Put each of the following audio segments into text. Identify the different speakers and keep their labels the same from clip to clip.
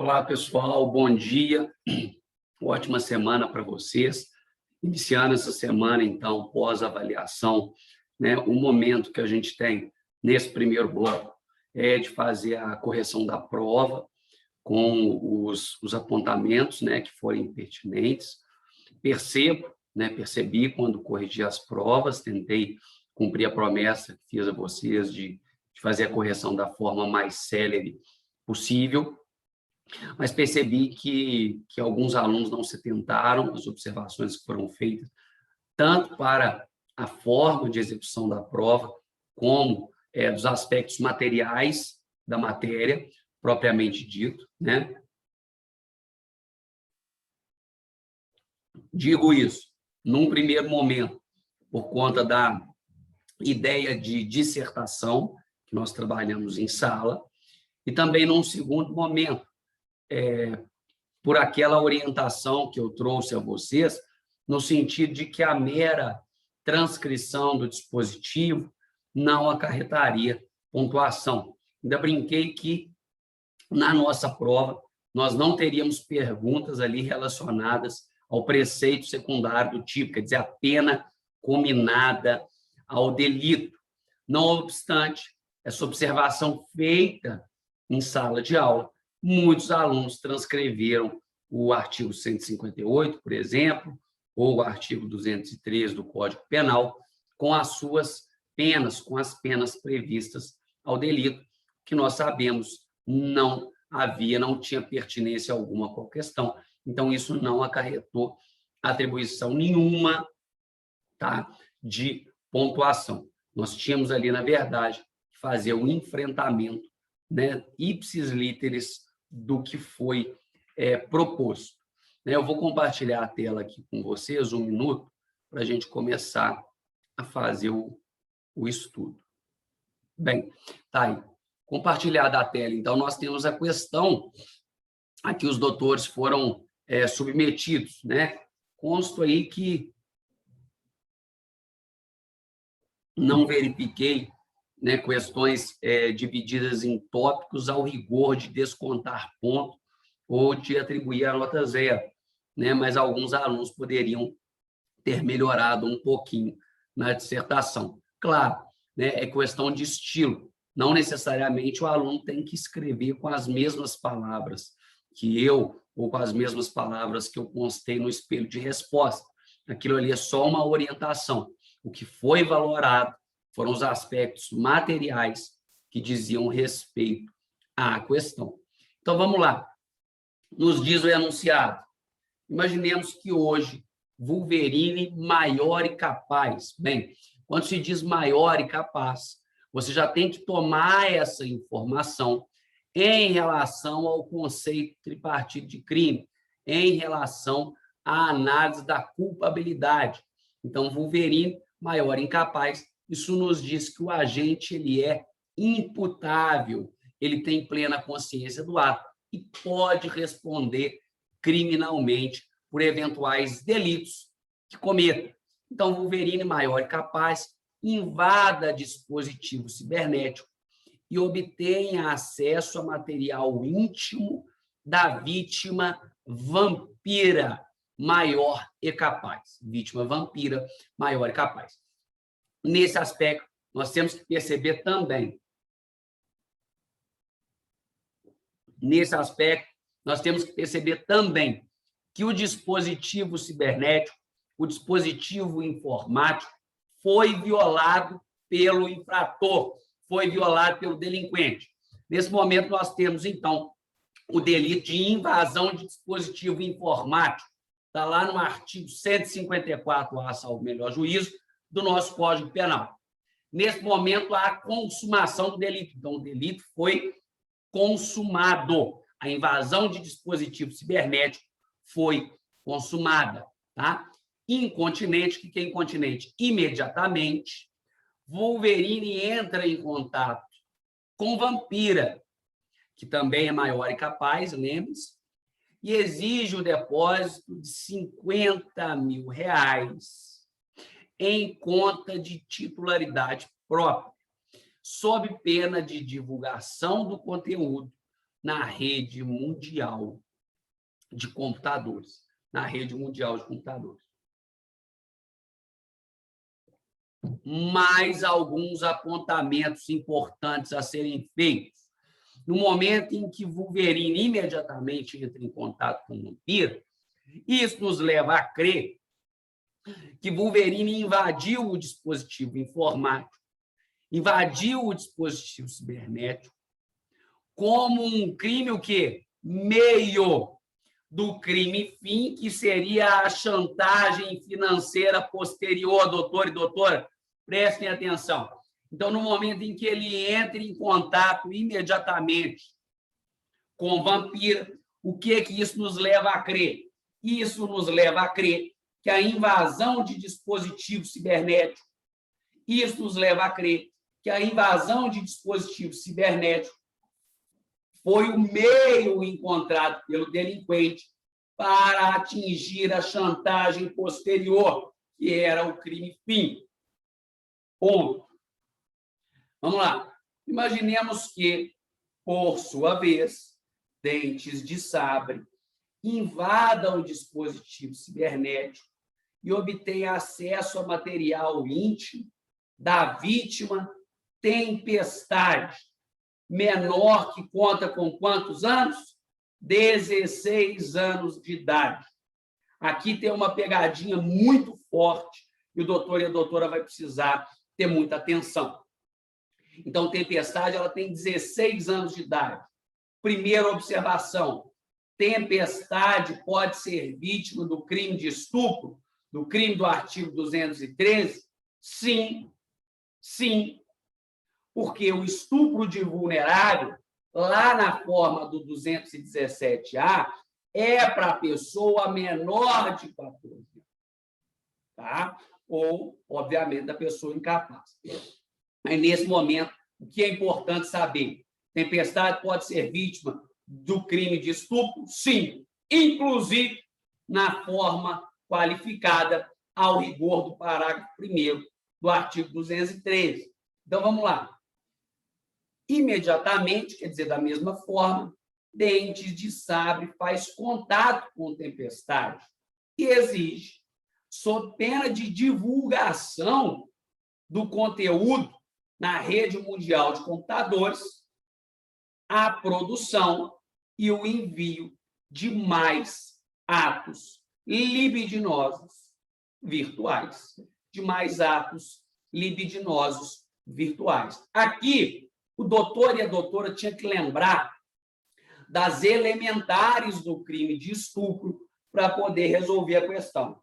Speaker 1: Olá, pessoal, bom dia. Ótima semana para vocês. Iniciando essa semana, então, pós-avaliação, né? O momento que a gente tem nesse primeiro bloco é de fazer a correção da prova com os apontamentos, né, que forem pertinentes. Percebi quando corrigi as provas, tentei cumprir a promessa que fiz a vocês de fazer a correção da forma mais célere possível. Mas percebi que alguns alunos não se atentaram às observações que foram feitas, tanto para a forma de execução da prova, como dos aspectos materiais da matéria, propriamente dito, né? Digo isso, num primeiro momento, por conta da ideia de dissertação, que nós trabalhamos em sala, e também num segundo momento, por aquela orientação que eu trouxe a vocês, no sentido de que a mera transcrição do dispositivo não acarretaria pontuação. Ainda brinquei que, na nossa prova, nós não teríamos perguntas ali relacionadas ao preceito secundário do tipo, quer dizer, a pena cominada ao delito. Não obstante, essa observação feita em sala de aula, muitos alunos transcreveram o artigo 158, por exemplo, ou o artigo 203 do Código Penal, com as suas penas, com as penas previstas ao delito, que nós sabemos não tinha pertinência alguma com a questão. Então, isso não acarretou atribuição nenhuma, tá, de pontuação. Nós tínhamos ali, na verdade, fazer o enfrentamento, né, ipsis literis, do que foi proposto. Eu vou compartilhar a tela aqui com vocês, 1 minuto, para a gente começar a fazer o estudo. Bem, tá aí. Compartilhada a tela, então, nós temos a questão a que os doutores foram submetidos, né? Consto aí que não verifiquei, né, questões divididas em tópicos ao rigor de descontar ponto ou de atribuir a nota zero, né? Mas alguns alunos poderiam ter melhorado um pouquinho na dissertação. Claro, né, é questão de estilo. Não necessariamente o aluno tem que escrever com as mesmas palavras que eu, ou com as mesmas palavras que eu constei no espelho de resposta. Aquilo ali é só uma orientação. O que foi valorado foram os aspectos materiais que diziam respeito à questão. Então, vamos lá. Nos diz o enunciado. Imaginemos que hoje, Wolverine maior e capaz. Bem, quando se diz maior e capaz, você já tem que tomar essa informação em relação ao conceito tripartite de crime, em relação à análise da culpabilidade. Então, Wolverine maior e incapaz, isso nos diz que o agente ele é imputável, ele tem plena consciência do ato e pode responder criminalmente por eventuais delitos que cometa. Então, Wolverine maior e capaz invada dispositivo cibernético e obtenha acesso a material íntimo da vítima vampira maior e capaz. Vítima vampira maior e capaz. Nesse aspecto, nós temos que perceber também. Que o dispositivo cibernético, o dispositivo informático, foi violado pelo infrator, foi violado pelo delinquente. Nesse momento, nós temos, então, o delito de invasão de dispositivo informático. Está lá no artigo 154A, salvo melhor juízo, do nosso Código Penal. Nesse momento, há a consumação do delito. Então, o delito foi consumado. A invasão de dispositivo cibernético foi consumada. Tá? Incontinente, o que é incontinente? Imediatamente, Wolverine entra em contato com Vampira, que também é maior e capaz, lembre-se, e exige o depósito de R$50 mil em conta de titularidade própria, sob pena de divulgação do conteúdo na rede mundial de computadores. Na rede mundial de computadores. Mais alguns apontamentos importantes a serem feitos. No momento em que Wolverine imediatamente entra em contato com o vampiro, isso nos leva a crer que Wolverine invadiu o dispositivo informático, invadiu o dispositivo cibernético, como um crime, o quê? Meio do crime fim, que seria a chantagem financeira posterior, doutor e doutora, prestem atenção. Então, no momento em que ele entra em contato imediatamente com o vampiro, o que isso nos leva a crer? Isso nos leva a crer que a invasão de dispositivo cibernético, isso nos leva a crer que a invasão de dispositivo cibernético foi o meio encontrado pelo delinquente para atingir a chantagem posterior, que era o crime fim. Ponto. Vamos lá. Imaginemos que, por sua vez, dentes de sabre invadam o dispositivo cibernético e obtenha acesso a material íntimo da vítima Tempestade, menor que conta com quantos anos? 16 anos de idade. Aqui tem uma pegadinha muito forte e o doutor e a doutora vai precisar ter muita atenção. Então, Tempestade, ela tem 16 anos de idade. Primeira observação, Tempestade pode ser vítima do crime de estupro, do crime do artigo 213? Sim, sim, porque o estupro de vulnerável, lá na forma do 217A, é para a pessoa menor de 14 anos, tá? Ou, obviamente, da pessoa incapaz. Aí, nesse momento, o que é importante saber? Tempestade pode ser vítima do crime de estupro? Sim, inclusive na forma qualificada ao rigor do parágrafo 1º do artigo 213. Então, vamos lá. Imediatamente, quer dizer, da mesma forma, Dentes de Sabre faz contato com Tempestade e exige, sob pena de divulgação do conteúdo na rede mundial de computadores, a produção e o envio de mais atos libidinosos virtuais. De mais atos libidinosos virtuais. Aqui, o doutor e a doutora tinham que lembrar das elementares do crime de estupro para poder resolver a questão.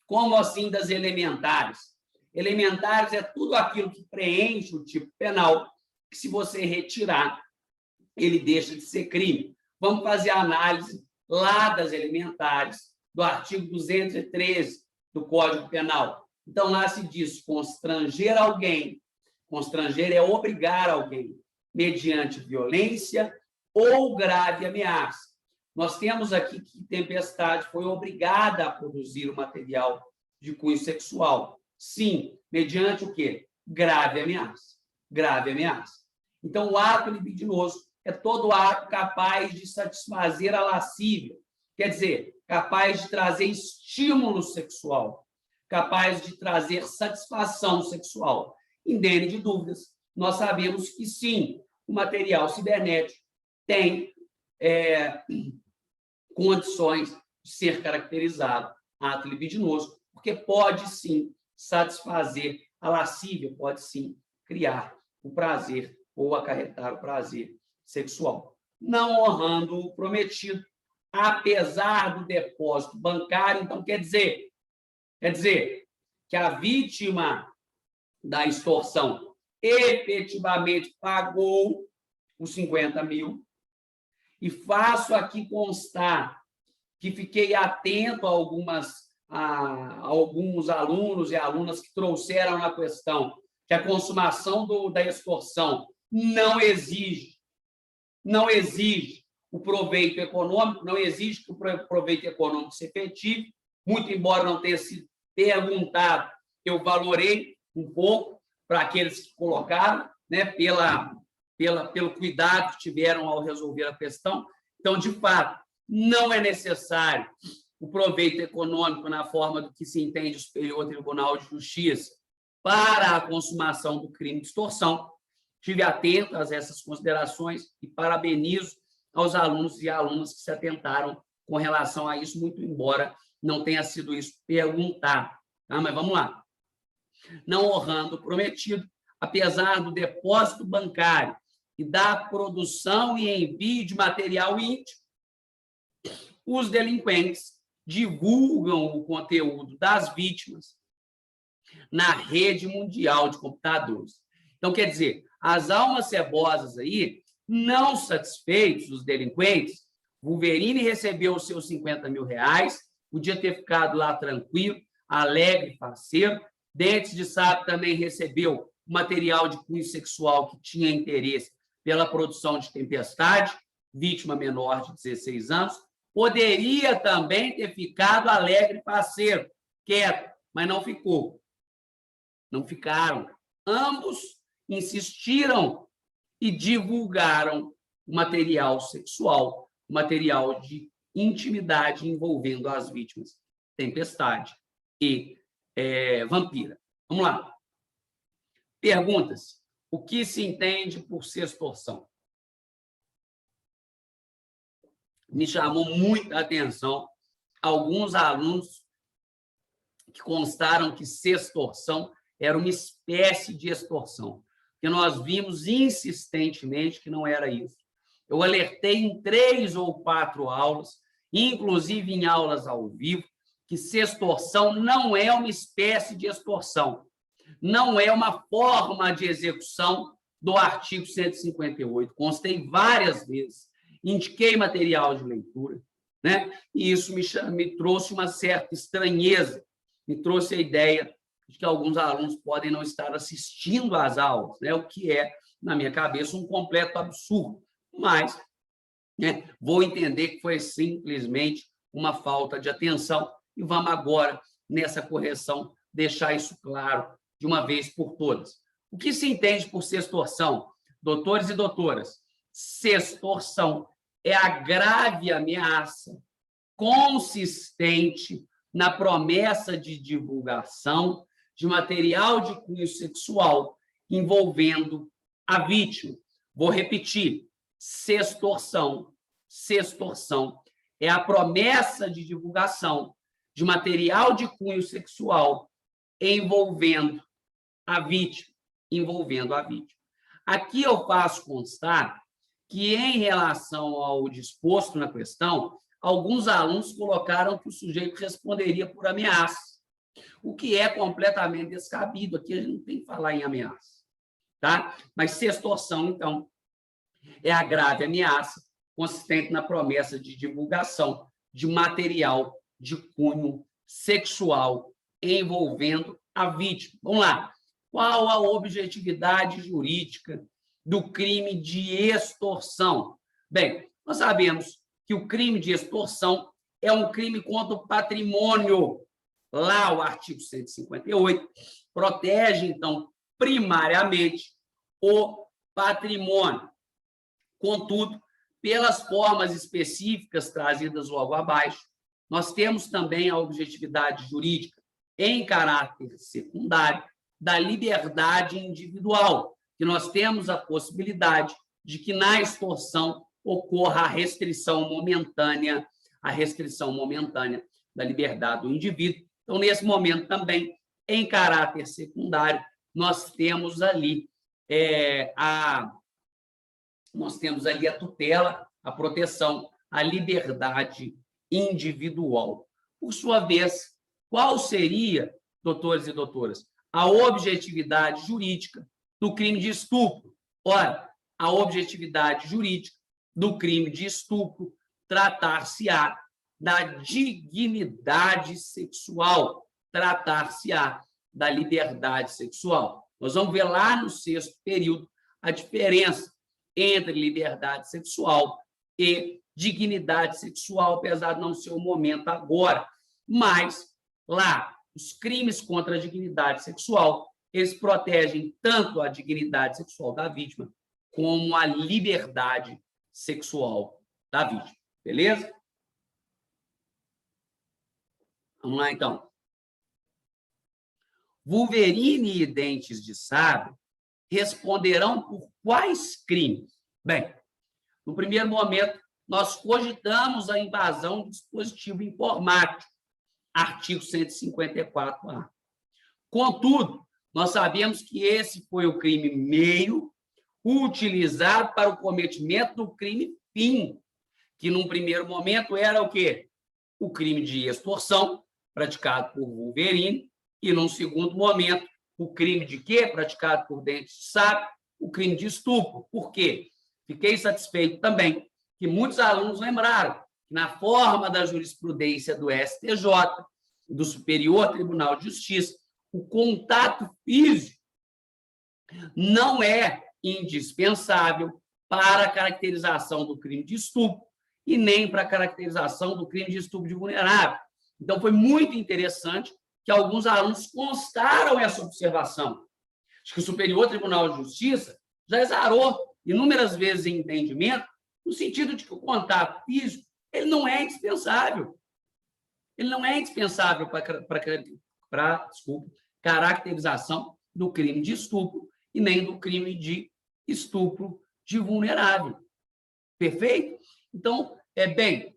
Speaker 1: Como assim das elementares? Elementares é tudo aquilo que preenche o tipo penal, que se você retirar, ele deixa de ser crime. Vamos fazer a análise lá das elementares, do artigo 213 do Código Penal. Então, lá se diz constranger alguém. Constranger é obrigar alguém, mediante violência ou grave ameaça. Nós temos aqui que Tempestade foi obrigada a produzir o material de cunho sexual. Sim, mediante o quê? Grave ameaça. Grave ameaça. Então, o ato libidinoso é todo ato capaz de satisfazer a lascívia, quer dizer, capaz de trazer estímulo sexual, capaz de trazer satisfação sexual. Indene de dúvidas, nós sabemos que, sim, o material cibernético tem condições de ser caracterizado ato libidinoso, porque pode, sim, satisfazer a lascívia, pode, sim, criar o prazer ou acarretar o prazer sexual. Não honrando o prometido, apesar do depósito bancário. Então, quer dizer que a vítima da extorsão efetivamente pagou os 50 mil, e faço aqui constar que fiquei atento a alguns alunos e alunas que trouxeram a questão que a consumação da extorsão não exige o proveito econômico, não exige que o proveito econômico se efetive, muito embora não tenha sido perguntado, eu valorei um pouco para aqueles que colocaram, né, pelo cuidado que tiveram ao resolver a questão. Então, de fato, não é necessário o proveito econômico na forma do que se entende o Superior Tribunal de Justiça para a consumação do crime de extorsão. Estive atento a essas considerações e parabenizo aos alunos e alunas que se atentaram com relação a isso, muito embora não tenha sido isso perguntado. Tá? Mas vamos lá. Não honrando o prometido, apesar do depósito bancário e da produção e envio de material íntimo, os delinquentes divulgam o conteúdo das vítimas na rede mundial de computadores. Então, quer dizer, as almas cebosas aí, não satisfeitos, os delinquentes, Wolverine recebeu os seus 50 mil reais, podia ter ficado lá tranquilo, alegre, parceiro. Dentes de Sapo também recebeu material de cunho sexual que tinha interesse pela produção de Tempestade, vítima menor de 16 anos. Poderia também ter ficado alegre, parceiro, quieto, mas não ficou. Não ficaram. Ambos insistiram e divulgaram o material sexual, o material de intimidade envolvendo as vítimas Tempestade e Vampira. Vamos lá. Perguntas. O que se entende por sextorção? Me chamou muita atenção alguns alunos que constaram que sextorção era uma espécie de extorsão, que nós vimos insistentemente que não era isso. Eu alertei em 3 ou 4 aulas, inclusive em aulas ao vivo, que sextorção não é uma espécie de extorsão, não é uma forma de execução do artigo 158. Constei várias vezes, indiquei material de leitura, né? E isso me trouxe uma certa estranheza, me trouxe a ideia de que alguns alunos podem não estar assistindo às aulas, né? O que é, na minha cabeça, um completo absurdo. Mas, né, vou entender que foi simplesmente uma falta de atenção e vamos agora, nessa correção, deixar isso claro de uma vez por todas. O que se entende por sextorção? Doutores e doutoras, sextorção é a grave ameaça consistente na promessa de divulgação de material de cunho sexual envolvendo a vítima. Vou repetir, sextorção é a promessa de divulgação de material de cunho sexual envolvendo a vítima, Aqui eu faço constar que, em relação ao disposto na questão, alguns alunos colocaram que o sujeito responderia por ameaça, o que é completamente descabido. Aqui a gente não tem que falar em ameaça, tá? Mas sextorção, então, é a grave ameaça consistente na promessa de divulgação de material de cunho sexual envolvendo a vítima. Vamos lá. Qual a objetividade jurídica do crime de extorsão? Bem, nós sabemos que o crime de extorsão é um crime contra o patrimônio. Lá, o artigo 158 protege, então, primariamente, o patrimônio. Contudo, pelas formas específicas trazidas logo abaixo, nós temos também a objetividade jurídica em caráter secundário da liberdade individual, que nós temos a possibilidade de que na extorsão ocorra a restrição momentânea da liberdade do indivíduo. Então, nesse momento também, em caráter secundário, nós temos ali a tutela, a proteção, a liberdade individual. Por sua vez, qual seria, doutores e doutoras, a objetividade jurídica do crime de estupro? Ora, a objetividade jurídica do crime de estupro tratar-se-á da dignidade sexual, tratar-se-á da liberdade sexual. Nós vamos ver lá no 6º período a diferença entre liberdade sexual e dignidade sexual, apesar de não ser o momento agora. Mas, lá, os crimes contra a dignidade sexual eles protegem tanto a dignidade sexual da vítima como a liberdade sexual da vítima. Beleza? Vamos lá, então. Wolverine e Dentes de Sabre responderão por quais crimes? Bem, no primeiro momento, nós cogitamos a invasão do dispositivo informático, artigo 154-A. Contudo, nós sabemos que esse foi o crime meio utilizado para o cometimento do crime fim, que, num primeiro momento, era o quê? O crime de extorsão, praticado por Wolverine, e, num segundo momento, o crime de quê? Praticado por Dentes de Sabre, o crime de estupro. Por quê? Fiquei satisfeito também que muitos alunos lembraram que, na forma da jurisprudência do STJ, do Superior Tribunal de Justiça, o contato físico não é indispensável para a caracterização do crime de estupro e nem para a caracterização do crime de estupro de vulnerável. Então, foi muito interessante que alguns alunos constaram essa observação. Acho que o Superior Tribunal de Justiça já exarou inúmeras vezes em entendimento, no sentido de que o contato físico ele não é indispensável. Ele não é indispensável para caracterização do crime de estupro e nem do crime de estupro de vulnerável. Perfeito? Então, bem,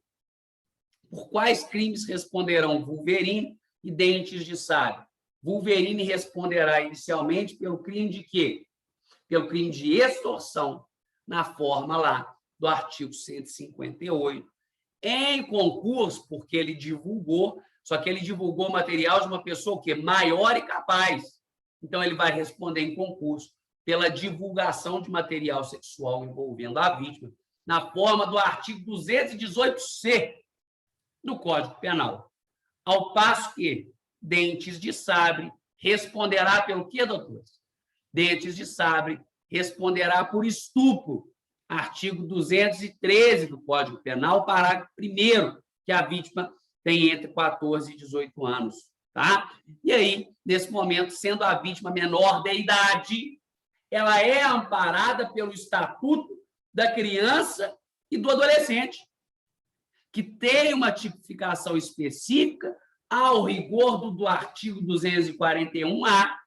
Speaker 1: por quais crimes responderão Wolverine e Dentes de Sabre? Wolverine responderá inicialmente pelo crime de quê? Pelo crime de extorsão, na forma lá do artigo 158, em concurso, porque ele divulgou, só que ele divulgou material de uma pessoa o quê? Maior e capaz. Então, ele vai responder em concurso pela divulgação de material sexual envolvendo a vítima, na forma do artigo 218-C do Código Penal. Ao passo que Dentes de Sabre responderá pelo quê, doutores? Dentes de Sabre responderá por estupro, artigo 213 do Código Penal, parágrafo 1º, que a vítima tem entre 14 e 18 anos. Tá? E aí, nesse momento, sendo a vítima menor de idade, ela é amparada pelo Estatuto da Criança e do Adolescente, que tem uma tipificação específica ao rigor do artigo 241-A.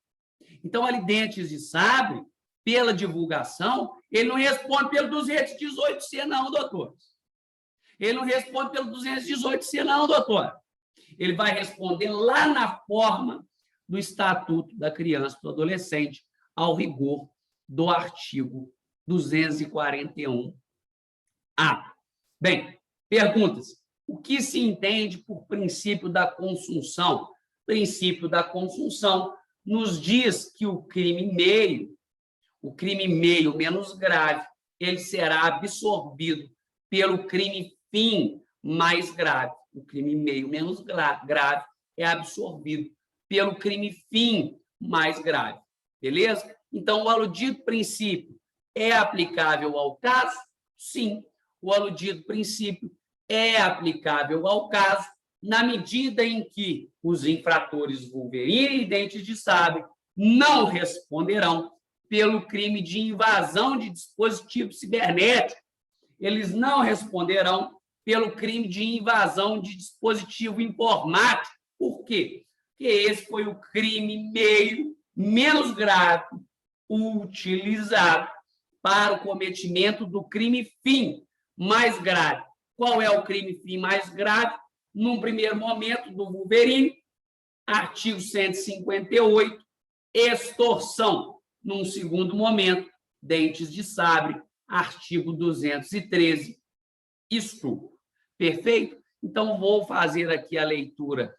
Speaker 1: Então, ali, Dentes de Sabre, pela divulgação, ele não responde pelo 218-C, não, doutor. Ele não responde pelo 218-C, não, doutor. Ele vai responder lá na forma do Estatuto da Criança e do Adolescente, ao rigor do artigo 241-A. Bem, perguntas. O que se entende por princípio da consunção? O princípio da consunção nos diz que o crime meio menos grave, ele será absorvido pelo crime fim mais grave. O crime meio menos grave é absorvido pelo crime fim mais grave. Beleza? Então, o aludido princípio é aplicável ao caso? Sim. O aludido princípio é aplicável ao caso na medida em que os infratores Wolverine e Dentes de Sabre não responderão pelo crime de invasão de dispositivo cibernético. Eles não responderão pelo crime de invasão de dispositivo informático. Por quê? Porque esse foi o crime meio menos grave utilizado para o cometimento do crime fim mais grave. Qual é o crime fim mais grave? Num primeiro momento, do Wolverine, artigo 158, extorsão. Num segundo momento, Dentes de Sabre, artigo 213, estupro. Perfeito? Então, vou fazer aqui a leitura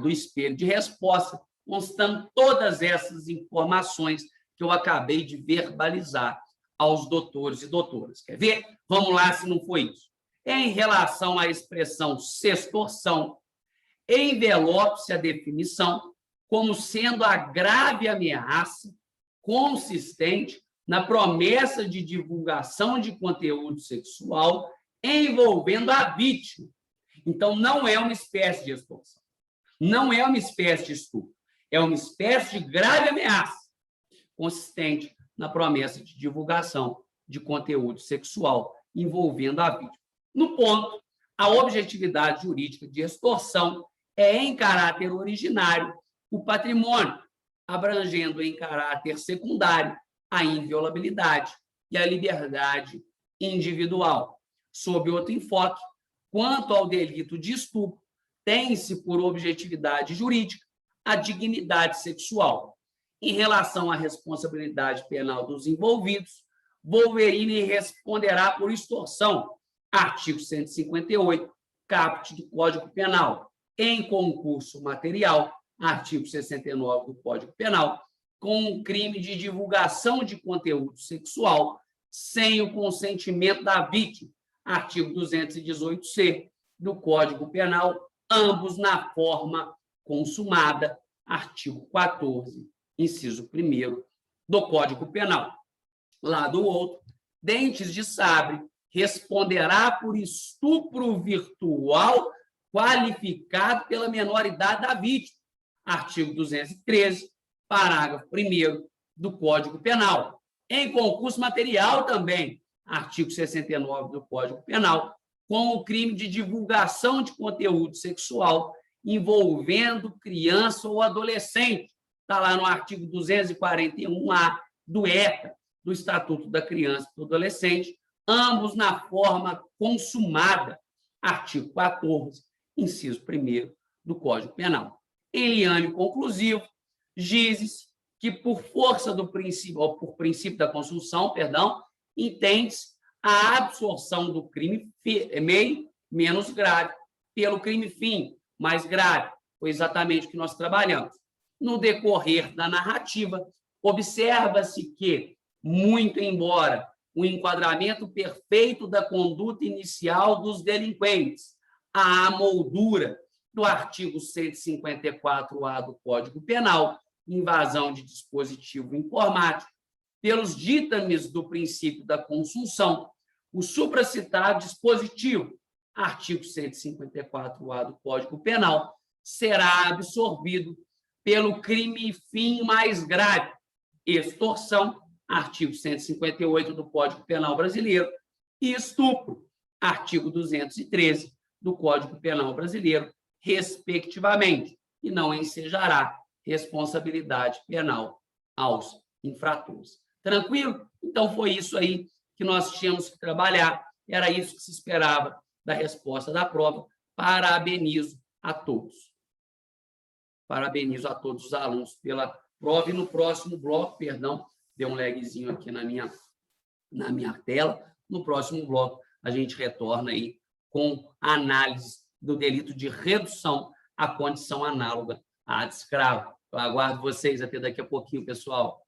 Speaker 1: do espelho de resposta, constando todas essas informações que eu acabei de verbalizar aos doutores e doutoras. Quer ver? Vamos lá se não foi isso. Em relação à expressão sextorção, envelope-se a definição como sendo a grave ameaça consistente na promessa de divulgação de conteúdo sexual envolvendo a vítima. Então, não é uma espécie de extorsão. Não é uma espécie de estupro. é uma espécie de grave ameaça, consistente na promessa de divulgação de conteúdo sexual envolvendo a vítima. No ponto, a objetividade jurídica de extorsão é, em caráter originário, o patrimônio, abrangendo em caráter secundário a inviolabilidade e a liberdade individual. Sob outro enfoque, quanto ao delito de estupro, tem-se por objetividade jurídica a dignidade sexual. Em relação à responsabilidade penal dos envolvidos, Wolverine responderá por extorsão, artigo 158, caput do Código Penal, em concurso material, artigo 69 do Código Penal, com o crime de divulgação de conteúdo sexual sem o consentimento da vítima, artigo 218-C do Código Penal, ambos na forma consumada, artigo 14, inciso 1º do Código Penal. Lá do outro, Dentes de Sabre responderá por estupro virtual qualificado pela menoridade da vítima, artigo 213, parágrafo 1º do Código Penal. Em concurso material também, artigo 69 do Código Penal, com o crime de divulgação de conteúdo sexual envolvendo criança ou adolescente. Está lá no artigo 241-A do ECA, do Estatuto da Criança e do Adolescente, ambos na forma consumada, artigo 14, inciso 1º do Código Penal. Em liame conclusivo, dizes que, por força do princípio, ou por princípio da consunção, entende-se a absorção do crime meio menos grave pelo crime fim mais grave. Foi exatamente o que nós trabalhamos. No decorrer da narrativa, observa-se que, muito embora o enquadramento perfeito da conduta inicial dos delinquentes, a moldura do artigo 154-A do Código Penal, invasão de dispositivo informático, pelos ditames do princípio da consunção, o supracitado dispositivo, artigo 154-A do Código Penal, será absorvido pelo crime fim mais grave, extorsão, artigo 158 do Código Penal brasileiro, e estupro, artigo 213 do Código Penal brasileiro, respectivamente, e não ensejará responsabilidade penal aos infratores. Tranquilo? Então, foi isso aí que nós tínhamos que trabalhar, era isso que se esperava da resposta da prova. Parabenizo a todos. Parabenizo a todos os alunos pela prova. E no próximo bloco, deu um lagzinho aqui na minha tela, no próximo bloco a gente retorna aí com a análise do delito de redução à condição análoga à de escravo. Eu aguardo vocês até daqui a pouquinho, pessoal.